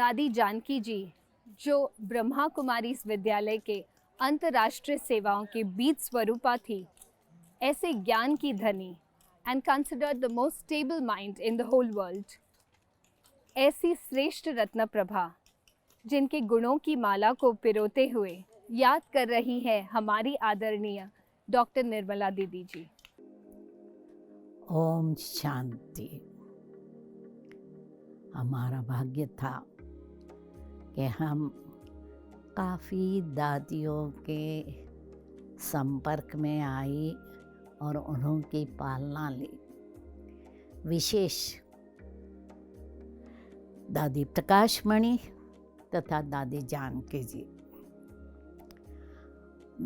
दादी जानकी जी, जो ब्रह्मा कुमारी विद्यालय के अंतर्राष्ट्रीय सेवाओं के बीज स्वरूपा थी, ऐसे ज्ञान की धनी and considered the most stable mind in the whole world, ऐसी श्रेष्ठ रत्न प्रभा जिनके गुणों की माला को पिरोते हुए याद कर रही है हमारी आदरणीय डॉक्टर निर्मला दीदी जी। ओम शांति। हमारा भाग्य था कि हम काफ़ी दादियों के संपर्क में आई और उन्होंने पालना ली। विशेष दादी प्रकाशमणि तथा दादी जानकी जी।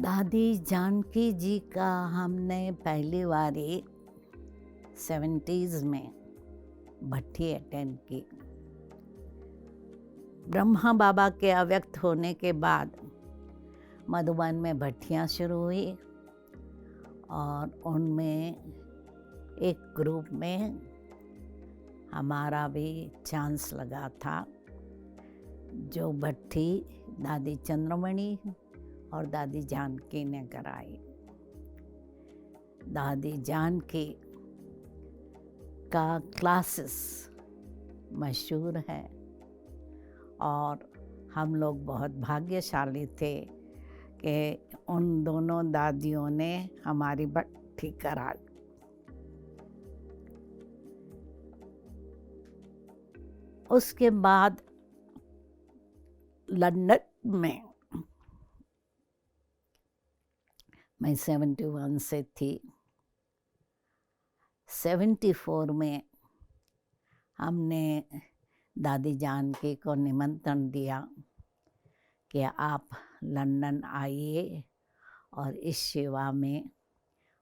दादी जानकी जी का हमने पहली बारी 70s में भट्ठी अटेंड की। ब्रह्मा बाबा के अव्यक्त होने के बाद मधुबन में भट्टियाँ शुरू हुई और उनमें एक ग्रुप में हमारा भी चांस लगा था, जो भट्ठी दादी चंद्रमणि और दादी जानकी ने कराई। दादी जानकी का क्लासेस मशहूर है और हम लोग बहुत भाग्यशाली थे कि उन दोनों दादियों ने हमारी भट्ठी कराई। उसके बाद लंदन में मैं 71 से थी। 74 में हमने दादी जानकी को निमंत्रण दिया कि आप लंदन आइए और इस सेवा में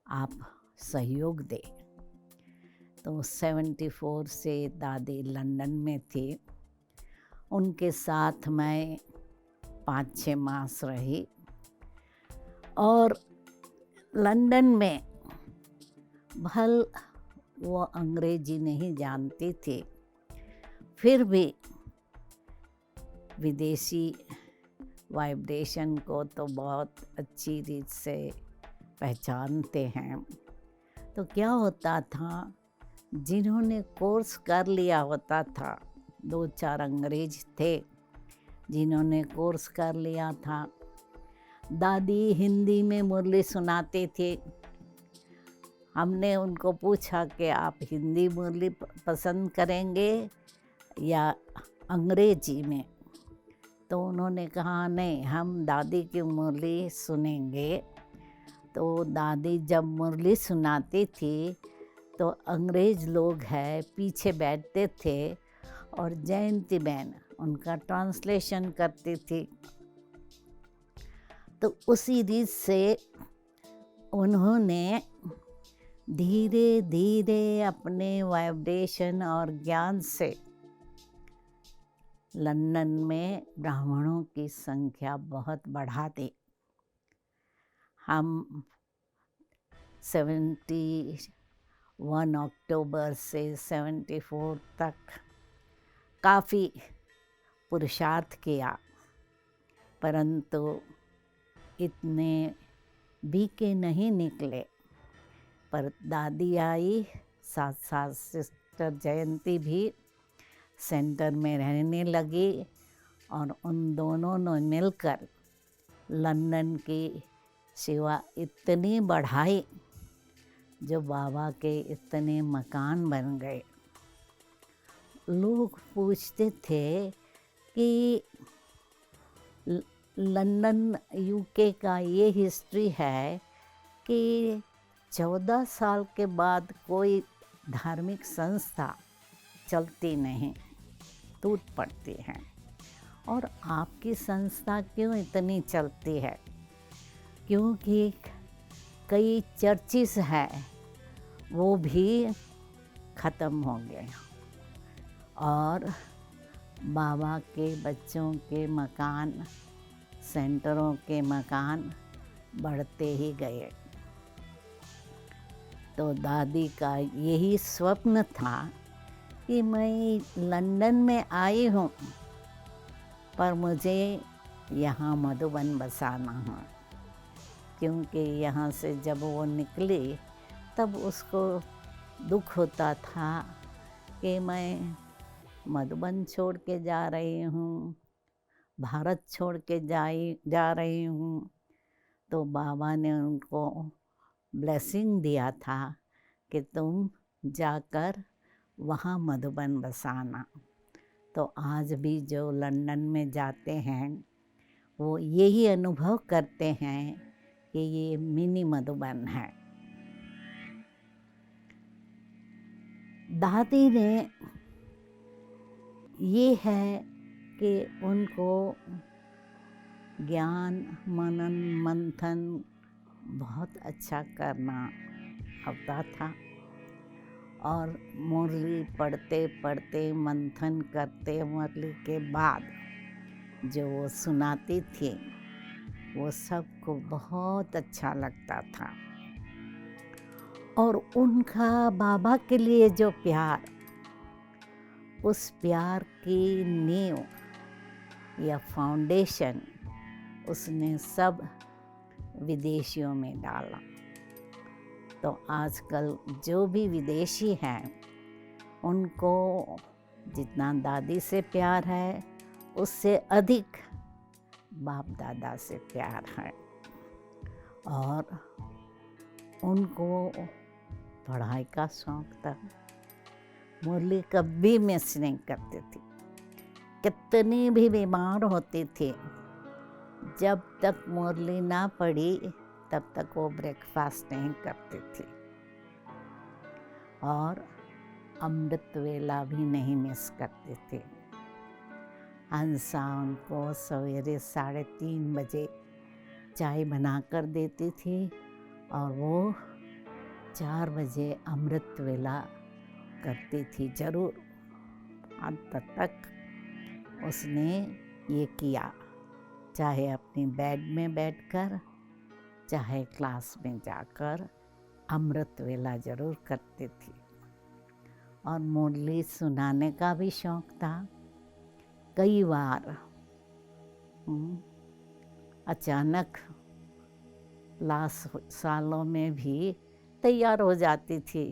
आप सहयोग दें। तो 74 से दादी लंदन में थी। उनके साथ मैं 5-6 मास रही और लंदन में भल वो अंग्रेजी नहीं जानती थी, फिर भी विदेशी वाइब्रेशन को तो बहुत अच्छी रीत से पहचानते हैं। तो क्या होता था, जिन्होंने कोर्स कर लिया होता था, 2-4 अंग्रेज थे जिन्होंने कोर्स कर लिया था, दादी हिंदी में मुरली सुनाते थे। हमने उनको पूछा कि आप हिंदी मुरली पसंद करेंगे या अंग्रेजी में, तो उन्होंने कहा नहीं, हम दादी की मुरली सुनेंगे। तो दादी जब मुरली सुनाती थी तो अंग्रेज लोग हैं पीछे बैठते थे और जयंती बहन उनका ट्रांसलेशन करती थी। तो उसी रीत से उन्होंने धीरे धीरे अपने वाइब्रेशन और ज्ञान से लंदन में ब्राह्मणों की संख्या बहुत बढ़ा दी। हम 71 अक्टूबर से 74 तक काफ़ी पुरुषार्थ किया, परंतु इतने बीके नहीं निकले। पर दादी आई, साथ सिस्टर जयंती भी सेंटर में रहने लगी और उन दोनों ने मिलकर लंदन की सेवा इतनी बढ़ाई, जो बाबा के इतने मकान बन गए। लोग पूछते थे कि लंदन यूके का ये हिस्ट्री है कि 14 साल के बाद कोई धार्मिक संस्था चलती नहीं, टूट पड़ती है, और आपकी संस्था क्यों इतनी चलती है? क्योंकि कई चर्चिस है वो भी ख़त्म हो गए और बाबा के बच्चों के मकान, सेंटरों के मकान बढ़ते ही गए। तो दादी का यही स्वप्न था कि मैं लंदन में आई हूँ पर मुझे यहाँ मधुबन बसाना है, क्योंकि यहाँ से जब वो निकली तब उसको दुख होता था कि मैं मधुबन छोड़ के जा रही हूँ, भारत छोड़ के जा रही हूँ। तो बाबा ने उनको ब्लेसिंग दिया था कि तुम जाकर वहाँ मधुबन बसाना। तो आज भी जो लंदन में जाते हैं वो यही अनुभव करते हैं कि ये मिनी मधुबन है। दादी ने ये है कि उनको ज्ञान मनन मंथन बहुत अच्छा करना आता था, और मुरली पढ़ते पढ़ते मंथन करते मुरली के बाद जो वो सुनाती थी वो सबको बहुत अच्छा लगता था। और उनका बाबा के लिए जो प्यार, उस प्यार की नींव या फाउंडेशन उसने सब विदेशियों में डाला। तो आजकल जो भी विदेशी हैं उनको जितना दादी से प्यार है उससे अधिक बाप दादा से प्यार है। और उनको पढ़ाई का शौक़ था। मुरली कभी मिस नहीं करती थी, कितनी भी बीमार होती थी, जब तक मुरली ना पढ़ी तब तक वो ब्रेकफास्ट नहीं करती थी। और अमृत वेला भी नहीं मिस करती थी। हंसा उनको सवेरे 3:30 बजे चाय बना कर देती थी और वो 4 बजे अमृत वेला करती थी ज़रूर। अंत तक उसने ये किया, चाहे अपनी बेड में बैठकर चाहे क्लास में जाकर अमृत वेला ज़रूर करती थी। और मुरली सुनाने का भी शौक़ था। कई बार अचानक लास्ट सालों में भी तैयार हो जाती थी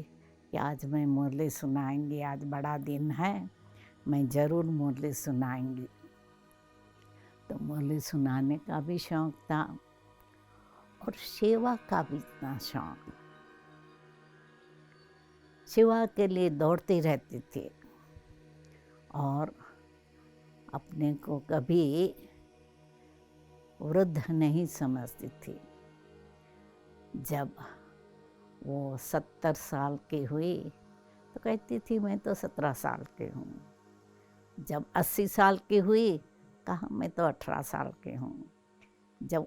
कि आज मैं मुरली सुनाएंगी, आज बड़ा दिन है, मैं ज़रूर मुरली सुनाएंगी। तो मुरली सुनाने का भी शौक़ था और सेवा का भी इतना शौक़। सेवा के लिए दौड़ती रहती थी और अपने को कभी वृद्ध नहीं समझती थी। जब वो 70 साल की हुई तो कहती थी मैं तो 17 साल की हूँ। जब 80 साल की हुई कहा मैं तो 18 साल की हूँ। जब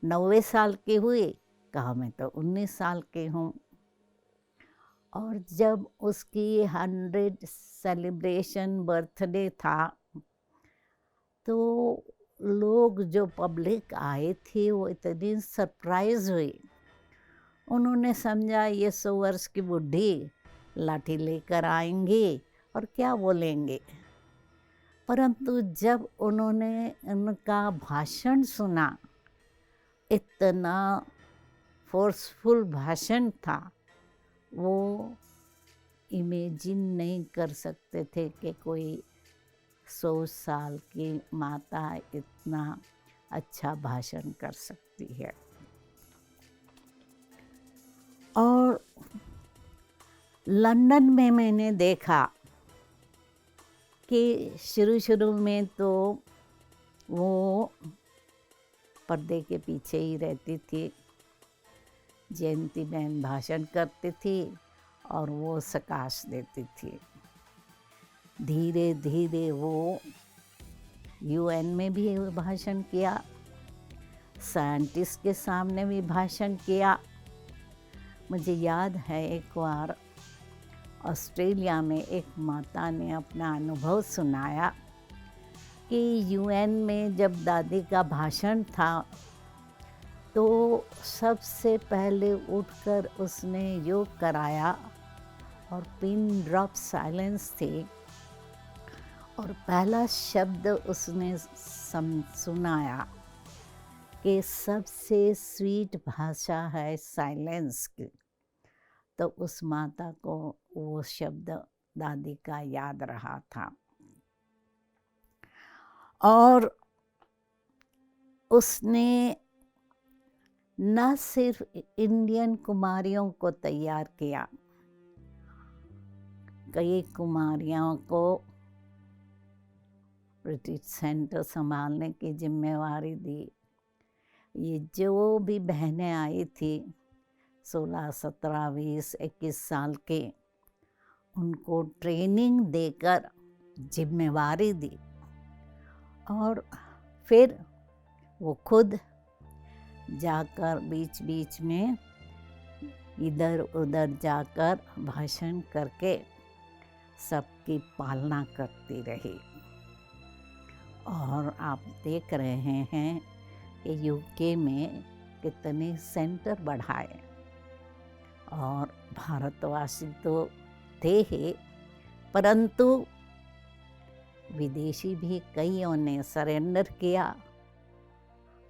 90 साल की हुई कहा मैं तो 19 साल की हूँ। और जब उसकी 100 सेलिब्रेशन बर्थडे था तो लोग जो पब्लिक आए थे वो इतनी सरप्राइज हुई। उन्होंने समझा ये 100 वर्ष की बुढ़ी लाठी लेकर आएंगी और क्या बोलेंगे। परंतु जब उन्होंने उनका भाषण सुना, इतना फोर्सफुल भाषण था, वो इमेजिन नहीं कर सकते थे कि कोई 100 साल की माता इतना अच्छा भाषण कर सकती है। और लंदन में मैंने देखा कि शुरू में तो वो पर्दे के पीछे ही रहती थी। जयंती बहन भाषण करती थी और वो सकाश देती थी। धीरे धीरे वो UN में भी भाषण किया, साइंटिस्ट के सामने भी भाषण किया। मुझे याद है एक बार ऑस्ट्रेलिया में एक माता ने अपना अनुभव सुनाया कि UN में जब दादी का भाषण था तो सबसे पहले उठकर उसने योग कराया और पिन ड्रॉप साइलेंस थी। और पहला शब्द उसने सुनाया कि सबसे स्वीट भाषा है साइलेंस की, तो उस माता को वो शब्द दादी का याद रहा था। और उसने न सिर्फ इंडियन कुमारियों को तैयार किया, कई कुमारियों को ब्रिटिश सेंटर संभालने की जिम्मेवारी दी। ये जो भी बहनें आई थी 16, 17, 20, 21 साल के, उनको ट्रेनिंग देकर जिम्मेवारी दी और फिर वो खुद जाकर बीच बीच में इधर उधर जाकर भाषण करके सबकी पालना करती रही। और आप देख रहे हैं कि यूके में कितने सेंटर बढ़ाए, और भारतवासी तो थे ही, परंतु विदेशी भी कईयों ने सरेंडर किया,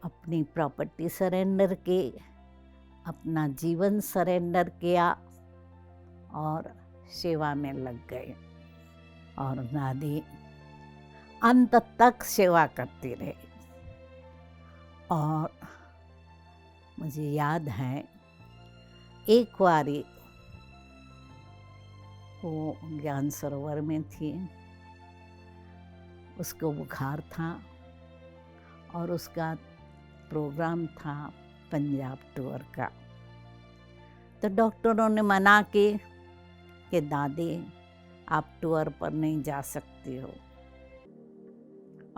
अपनी प्रॉपर्टी सरेंडर की, अपना जीवन सरेंडर किया और सेवा में लग गए। और दादी अंत तक सेवा करती रही। और मुझे याद है एक बारी वो ज्ञान सरोवर में थी, उसको बुखार था और उसका प्रोग्राम था पंजाब टूर का। तो डॉक्टरों ने मना की कि दादी आप टूर पर नहीं जा सकती हो।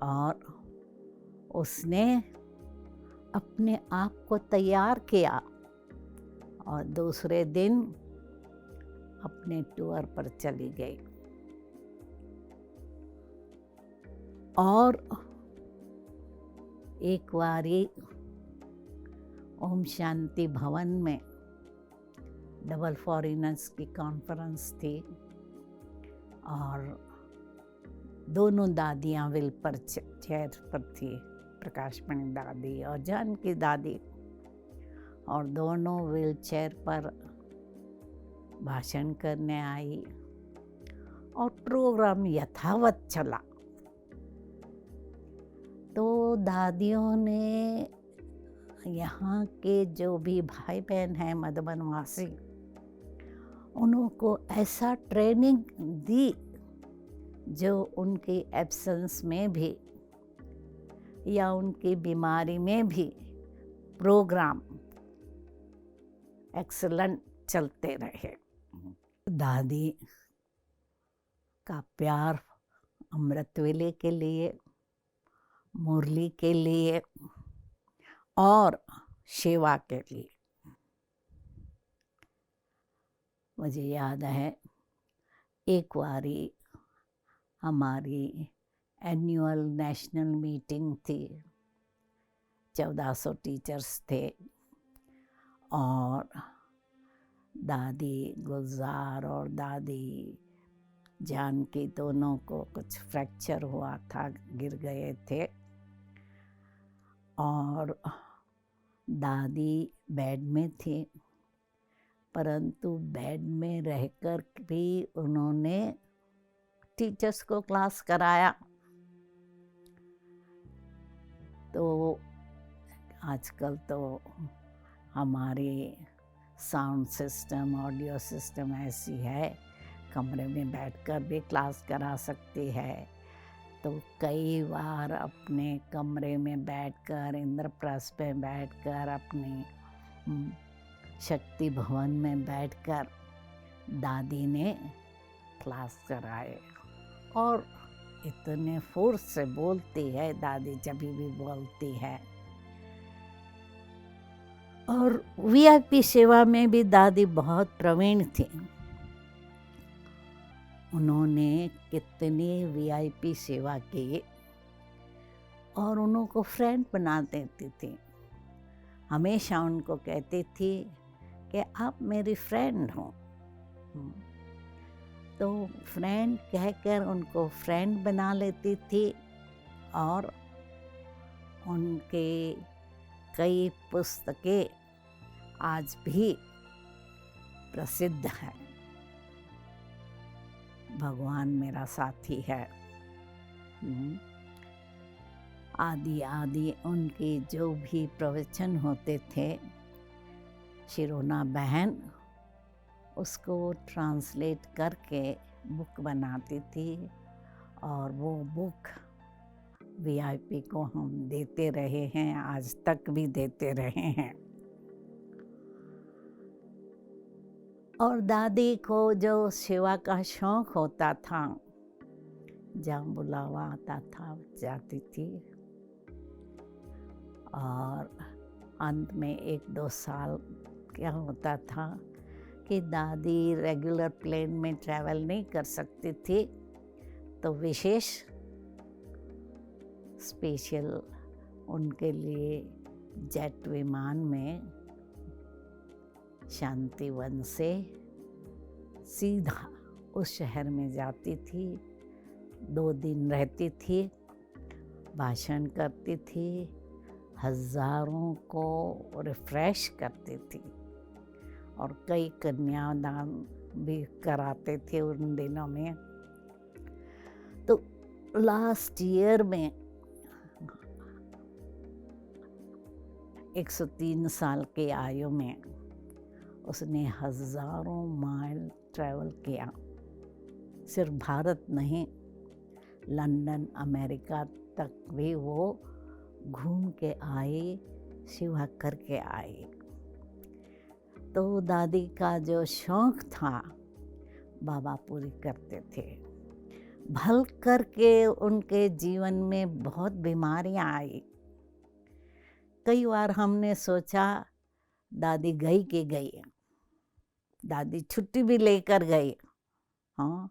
और उसने अपने आप को तैयार किया और दूसरे दिन अपने टूर पर चली गई। और एक बारी ओम शांति भवन में डबल फॉरेनर्स की कॉन्फ्रेंस थी और दोनों दादियाँ व्हील पर चेयर पर थी, प्रकाशमणि दादी और जानकी दादी, और दोनों व्हील चेयर पर भाषण करने आई और प्रोग्राम यथावत चला। तो दादियों ने यहाँ के जो भी भाई बहन हैं मधुबनवासी, उनको ऐसा ट्रेनिंग दी जो उनकी एब्सेंस में भी या उनकी बीमारी में भी प्रोग्राम एक्सीलेंट चलते रहे। दादी का प्यार अमृतवेले के लिए, मुरली के लिए और सेवा के लिए। मुझे याद है एक बारी हमारी एनुअल नेशनल मीटिंग थी, 1400 टीचर्स थे और दादी गुलजार और दादी जानकी दोनों को कुछ फ्रैक्चर हुआ था, गिर गए थे और दादी बेड में थी, परंतु बेड में रहकर भी उन्होंने टीचर्स को क्लास कराया। तो आजकल तो हमारी साउंड सिस्टम, ऑडियो सिस्टम ऐसी है, कमरे में बैठकर भी क्लास करा सकती है। तो कई बार अपने कमरे में बैठकर, इंद्रप्रस्थ पे बैठकर, अपनी शक्ति भवन में बैठकर दादी ने क्लास कराए। और इतने फोर्स से बोलती है दादी, जब भी बोलती है। और वीआईपी सेवा में भी दादी बहुत प्रवीण थी। उन्होंने कितनी वीआईपी सेवा की और उनको फ्रेंड बना देती थी। हमेशा उनको कहती थी कि आप मेरी फ्रेंड हो। तो फ्रेंड कहकर उनको फ्रेंड बना लेती थी और उनके कई पुस्तकें आज भी प्रसिद्ध हैं। भगवान मेरा साथी है। आदि आदि उनके जो भी प्रवचन होते थे, शिरोना बहन उसको ट्रांसलेट करके बुक बनाती थी और वो बुक वीआईपी को हम देते रहे हैं, आज तक भी देते रहे हैं। और दादी को जो सेवा का शौक होता था, जहाँ बुलावा आता था जाती थी। और अंत में 1-2 साल क्या होता था कि दादी रेगुलर प्लेन में ट्रैवल नहीं कर सकती थी, तो विशेष स्पेशल उनके लिए जेट विमान में शांतिवन से सीधा उस शहर में जाती थी। 2 दिन रहती थी, भाषण करती थी, हजारों को रिफ्रेश करती थी और कई कन्यादान भी कराते थे उन दिनों में। तो लास्ट ईयर में 103 साल की आयु में उसने हजारों माइल ट्रैवल किया। सिर्फ भारत नहीं, लंदन, अमेरिका तक भी वो घूम के आई, सेवा करके आई। तो दादी का जो शौक था बाबा पूरी करते थे। भल करके उनके जीवन में बहुत बीमारियां आई। कई बार हमने सोचा दादी गई कि गई, दादी छुट्टी भी लेकर गई, हाँ,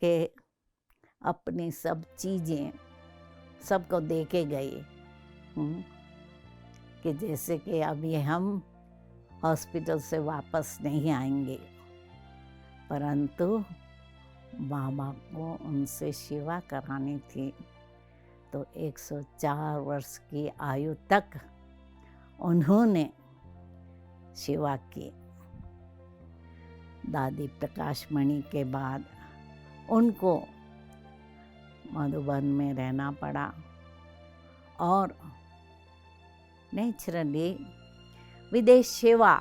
कि अपनी सब चीज़ें सबको दे के गई, कि जैसे कि अभी हम हॉस्पिटल से वापस नहीं आएंगे। परंतु बाबा को उनसे सेवा करानी थी, तो 104 वर्ष की आयु तक उन्होंने सेवा की। दादी प्रकाशमणि के बाद उनको मधुबन में रहना पड़ा और नेचुरली विदेश सेवा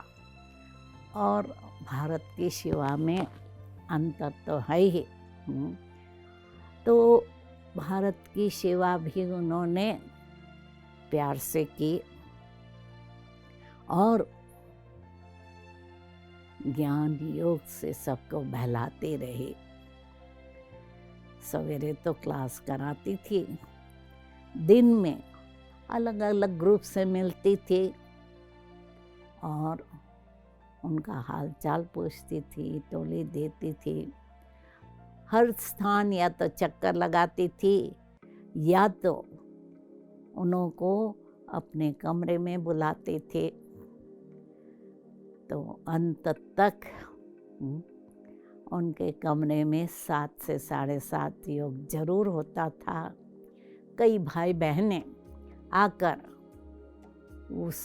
और भारत की सेवा में अंतर तो है ही। तो भारत की सेवा भी उन्होंने प्यार से की और ज्ञान योग से सबको बहलाते रहे। सवेरे तो क्लास कराती थी, दिन में अलग अलग ग्रुप से मिलती थी और उनका हाल चाल पूछती थी, टोली देती थी। हर स्थान या तो चक्कर लगाती थी या तो उनको अपने कमरे में बुलाते थे। तो अंत तक उनके कमरे में 7 से 7:30 योग जरूर होता था। कई भाई बहनें आकर उस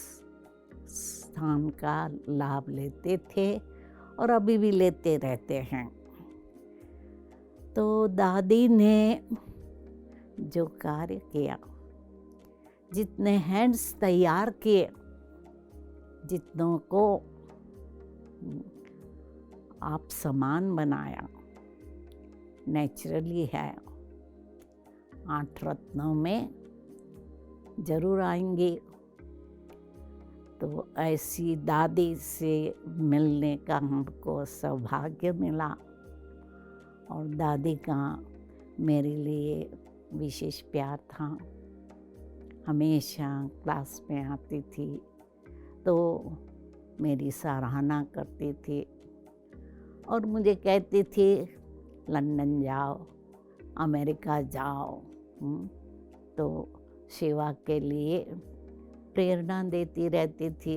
स्थान का लाभ लेते थे और अभी भी लेते रहते हैं। तो दादी ने जो कार्य किया, जितने हैंड्स तैयार किए, जितनों को आप सामान बनाया, नेचुरली है 8 रत्नों में जरूर आएंगे। तो ऐसी दादी से मिलने का हमको सौभाग्य मिला और दादी का मेरे लिए विशेष प्यार था। हमेशा क्लास में आती थी तो मेरी सराहना करती थी और मुझे कहती थी लंदन जाओ, अमेरिका जाओ, तो सेवा के लिए प्रेरणा देती रहती थी।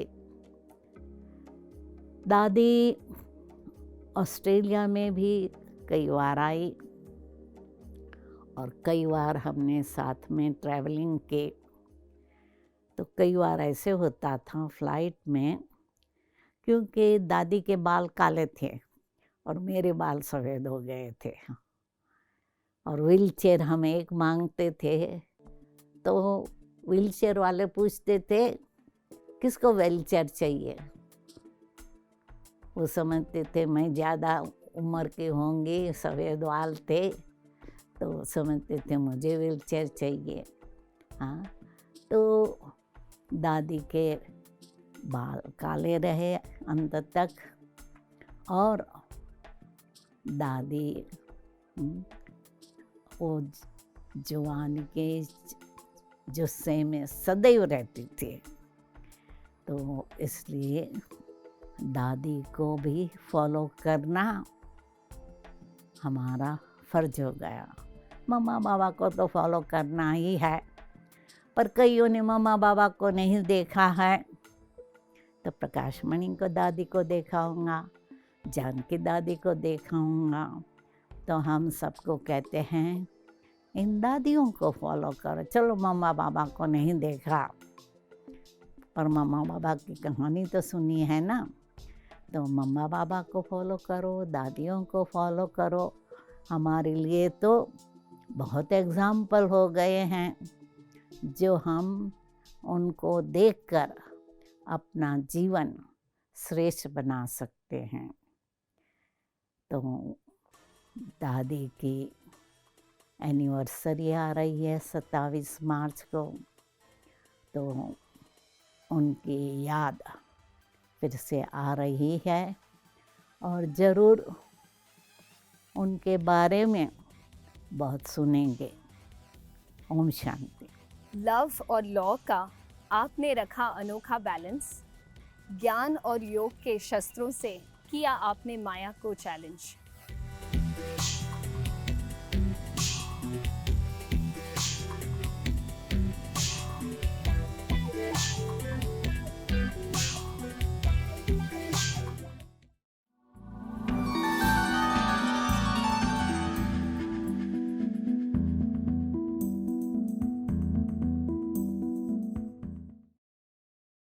दादी ऑस्ट्रेलिया में भी कई बार आई और कई बार हमने साथ में ट्रैवलिंग के। तो कई बार ऐसे होता था फ्लाइट में, क्योंकि दादी के बाल काले थे और मेरे बाल सफ़ेद हो गए थे, और व्हील चेयर हम एक मांगते थे तो व्हील चेयर वाले पूछते थे किसको व्हील चेयर चाहिए। वो समझते थे मैं ज़्यादा उम्र के होंगे, सफ़ेद बाल थे, तो समझते थे मुझे व्हील चेयर चाहिए। हाँ, तो दादी के बाल काले रहे अंत तक, और दादी वो जवानी के जुस्से में सदैव रहती थी। तो इसलिए दादी को भी फॉलो करना हमारा फ़र्ज हो गया। मम्मा बाबा को तो फॉलो करना ही है, पर कईयों ने मम्मा बाबा को नहीं देखा है। तो प्रकाश मणि को दादी को देखा होगा, जानकी दादी को देखा होगा, तो हम सबको कहते हैं इन दादियों को फॉलो करो। चलो मम्मा बाबा को नहीं देखा, पर मम्मा बाबा की कहानी तो सुनी है ना, तो मम्मा बाबा को फॉलो करो, दादियों को फॉलो करो। हमारे लिए तो बहुत एग्जाम्पल हो गए हैं, जो हम उनको देखकर अपना जीवन श्रेष्ठ बना सकते हैं। तो दादी की एनिवर्सरी आ रही है 27 मार्च को, तो उनकी याद फिर से आ रही है, और ज़रूर उनके बारे में बहुत सुनेंगे। ओम शांति। लव और लॉ का आपने रखा अनोखा बैलेंस। ज्ञान और योग के शस्त्रों से किया आपने माया को चैलेंज।